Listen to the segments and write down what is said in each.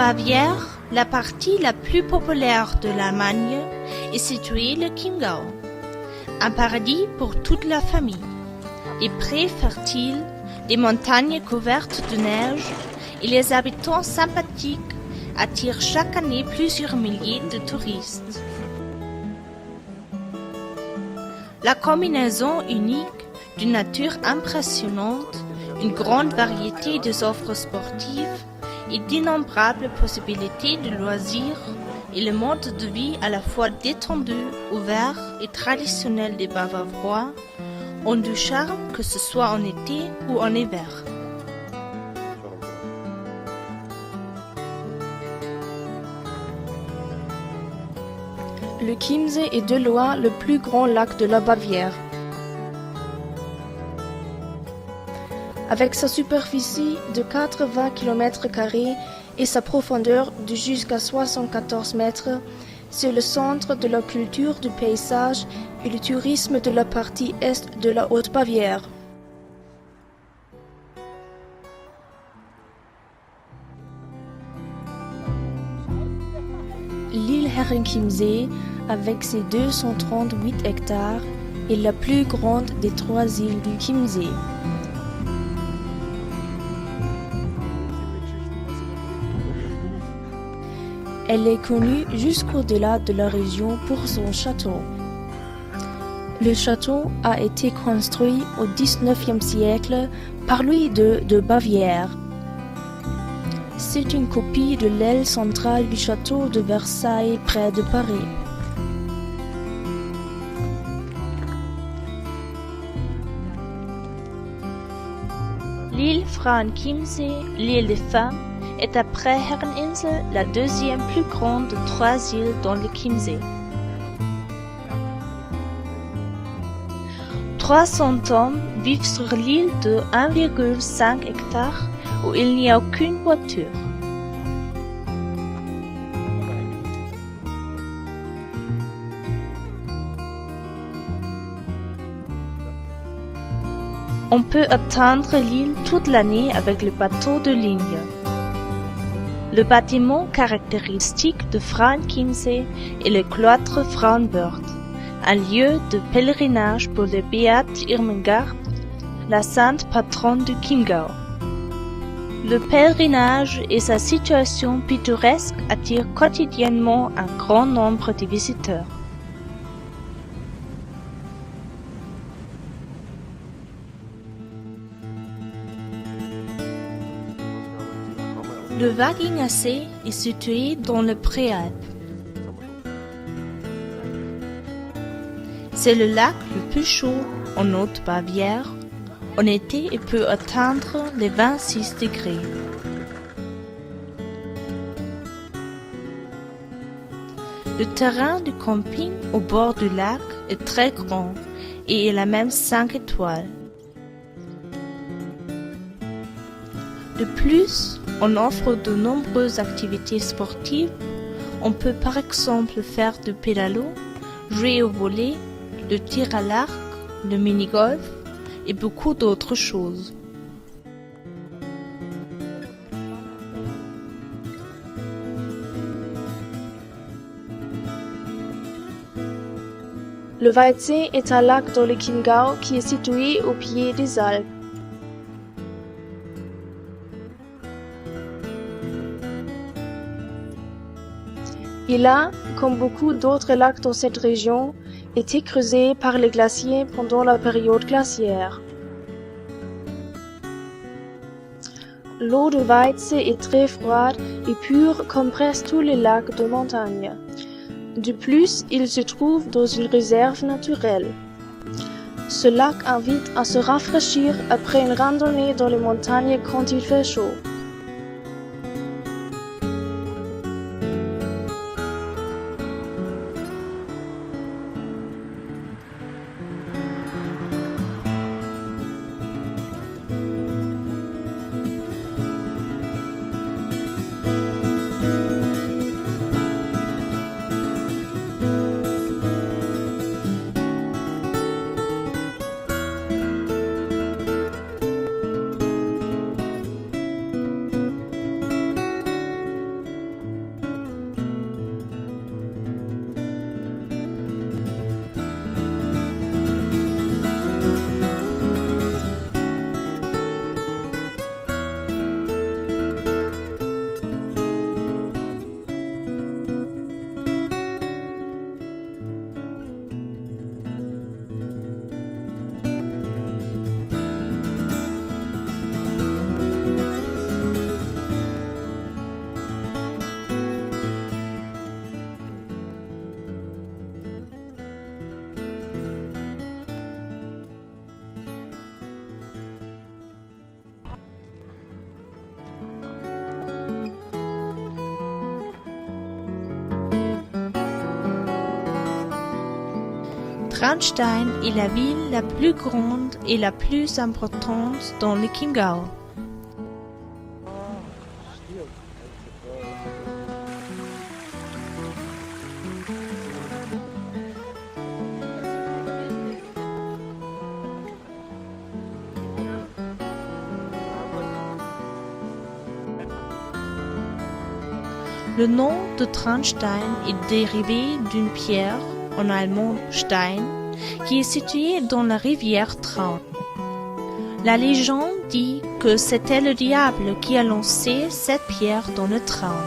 Bavière, la partie la plus populaire de l'Allemagne, est située le Chiemgau, un paradis pour toute la famille. Les prés fertiles, les montagnes couvertes de neige et les habitants sympathiques attirent chaque année plusieurs milliers de touristes. La combinaison unique d'une nature impressionnante, une grande variété des offres sportives et d'innombrables possibilités de loisirs et le mode de vie à la fois détendu, ouvert et traditionnel des Bavarois ont du charme que ce soit en été ou en hiver. Le Chiemsee est de loin le plus grand lac de la Bavière. Avec sa superficie de 80 km² et sa profondeur de jusqu'à 74 mètres, c'est le centre de la culture du paysage et du tourisme de la partie est de la Haute-Bavière. L'île Herrenchiemsee, avec ses 238 hectares, est la plus grande des 3 îles du Chiemsee. Elle est connue jusqu'au-delà de la région pour son château. Le château a été construit au XIXe siècle par Louis II de Bavière. C'est une copie de l'aile centrale du château de Versailles près de Paris. L'île Frauenchiemsee, l'île des femmes, est après Herreninsel la deuxième plus grande de 3 îles dans le Chiemsee. 300 hommes vivent sur l'île de 1,5 hectare où il n'y a aucune voiture. On peut atteindre l'île toute l'année avec le bateau de ligne. Le bâtiment caractéristique de Frauenchiemsee est le cloître Frauenburg, un lieu de pèlerinage pour la béate Irmengard, la sainte patronne du Chiemgau. Le pèlerinage et sa situation pittoresque attirent quotidiennement un grand nombre de visiteurs. Le Waginger-See est situé dans le Préalpes. C'est le lac le plus chaud en Haute-Bavière. En été, il peut atteindre les 26 degrés. Le terrain du camping au bord du lac est très grand et il a même 5 étoiles. De plus, on offre de nombreuses activités sportives. On peut par exemple faire du pédalo, jouer au volley, le tir à l'arc, le mini-golf et beaucoup d'autres choses. Le Waldsee est un lac dans le Chiemgau qui est situé au pied des Alpes. Il a, comme beaucoup d'autres lacs dans cette région, été creusé par les glaciers pendant la période glaciaire. L'eau de Waldsee est très froide et pure comme presque tous les lacs de montagne. De plus, il se trouve dans une réserve naturelle. Ce lac invite à se rafraîchir après une randonnée dans les montagnes quand il fait chaud. Traunstein est la ville la plus grande et la plus importante dans le Chiemgau. Le nom de Traunstein est dérivé d'une pierre, en allemand Stein, qui est située dans la rivière Traun. La légende dit que c'était le diable qui a lancé cette pierre dans le Traun.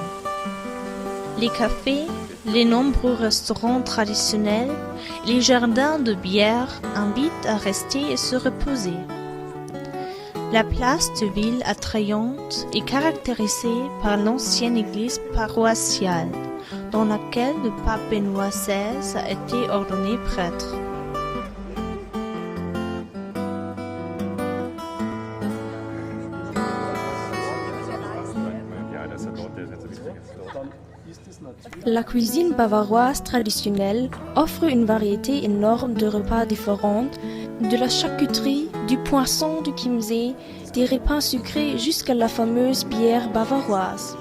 Les cafés, les nombreux restaurants traditionnels et les jardins de bière invitent à rester et se reposer. La place de ville attrayante est caractérisée par l'ancienne église paroissiale, dans laquelle le pape Benoît XVI a été ordonné prêtre. La cuisine bavaroise traditionnelle offre une variété énorme de repas différents, de la charcuterie, du poisson du Chiemsee, des repas sucrés jusqu'à la fameuse bière bavaroise.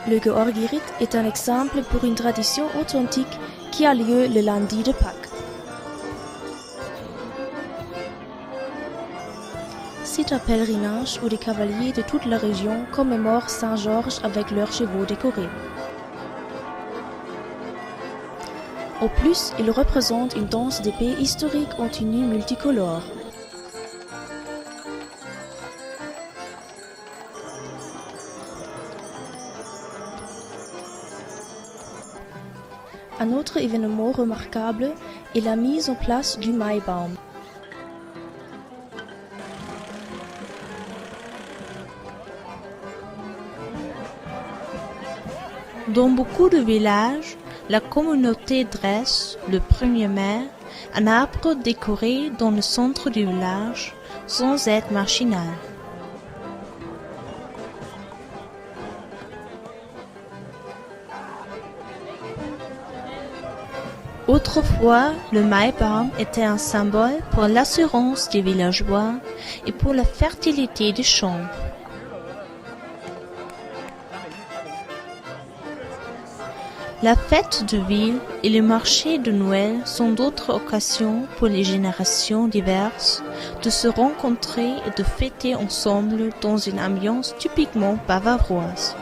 Le Georgierit est un exemple pour une tradition authentique qui a lieu le lundi de Pâques. C'est un pèlerinage où des cavaliers de toute la région commémorent Saint-Georges avec leurs chevaux décorés. Au plus, il représente une danse d'épée historique en tenue multicolore. Un autre événement remarquable est la mise en place du Maibaum. Dans beaucoup de villages, la communauté dresse, le 1er mai, un arbre décoré dans le centre du village, sans aide machinale. Autrefois, le Maibaum était un symbole pour l'assurance des villageois et pour la fertilité des champs. La fête de ville et le marché de Noël sont d'autres occasions pour les générations diverses de se rencontrer et de fêter ensemble dans une ambiance typiquement bavaroise.